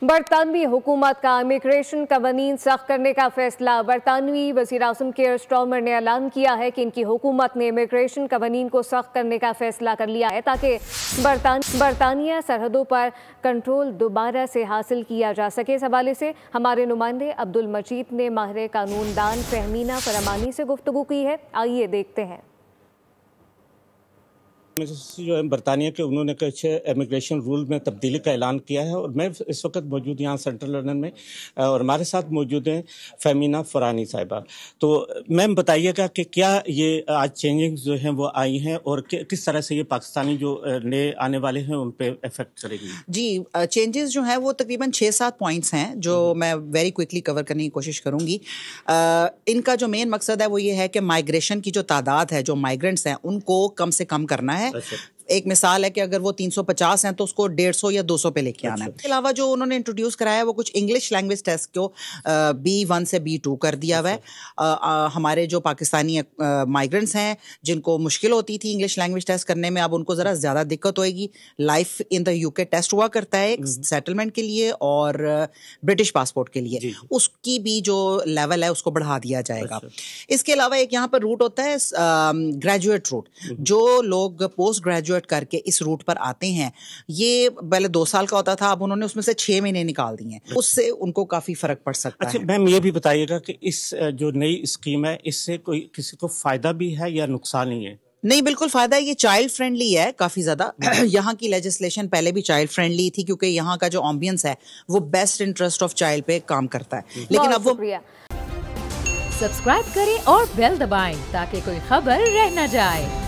बरतानवी हुकूमत का इमिग्रेशन कवानीन सख्त करने का फैसला। बरतानवी वज़ीर आज़म केयर स्टार्मर ने ऐलान किया है कि इनकी हुकूमत ने इमिग्रेशन कवानीन को सख्त करने का फैसला कर लिया है ताकि बरतानिया सरहदों पर कंट्रोल दोबारा से हासिल किया जा सके। इस हवाले से हमारे नुमाइंदे अब्दुल मजीद ने माहिर कानून दान फहमीना फरमानी से गुफ्तगू की है। आइए देखते हैं। जो है बरतानिया के उन्होंने कुछ इमिग्रेशन रूल में तब्दीली का ऐलान किया है और मैं इस वक्त मौजूद यहाँ सेंट्रल लंदन में और हमारे साथ मौजूद हैं फहमीना फरानी साहिबा। तो मैम बताइएगा कि क्या ये आज चेंजिंग जो हैं वो आई हैं और किस तरह से ये पाकिस्तानी जो नए आने वाले हैं उन पर इफेक्ट करेगी? जी, चेंजेस जो हैं वो तकरीबन 6-7 पॉइंट्स हैं जो मैं वेरी क्विकली कवर करने की कोशिश करूँगी। इनका जो मेन मकसद है वो ये है कि माइग्रेशन की जो तादाद है, जो माइग्रेंट्स हैं, उनको कम से कम करना है। एक मिसाल है कि अगर वो 350 हैं तो उसको 150 या 200 पे लेके आना है। इसके अलावा जो उन्होंने इंट्रोड्यूस कराया है वो कुछ इंग्लिश लैंग्वेज टेस्ट को B1 से B2 कर दिया हुआ है। हमारे जो पाकिस्तानी माइग्रेंट्स हैं जिनको मुश्किल होती थी इंग्लिश लैंग्वेज टेस्ट करने में, अब उनको ज़रा ज़्यादा दिक्कत होएगी। Life in the UK test हुआ करता है सेटलमेंट के लिए और ब्रिटिश पासपोर्ट के लिए, उसकी भी जो लेवल है उसको बढ़ा दिया जाएगा। इसके अलावा एक यहाँ पर रूट होता है ग्रेजुएट रूट। जो लोग पोस्ट ग्रेजुएट करके इस रूट पर आते हैं, ये पहले 2 साल का होता था, अब उन्होंने उसमें से 6 महीने निकाल दिए हैं। उससे उनको काफी फर्क पड़ सकता है। अच्छा मैम, ये भी बताइएगा कि इस जो नई स्कीम है इससे कोई किसी को फायदा भी है या नुकसान ही है? नहीं, बिल्कुल फायदा है। ये चाइल्ड फ्रेंडली है काफी ज्यादा। यहाँ की लेजिस्लेशन पहले भी चाइल्ड फ्रेंडली थी क्योंकि यहाँ का जो एम्बियंस है वो बेस्ट इंटरेस्ट ऑफ चाइल्ड पे काम करता है। लेकिन अब वो सब्सक्राइब करें और बेल दबाएं ताकि कोई खबर रह न जाए।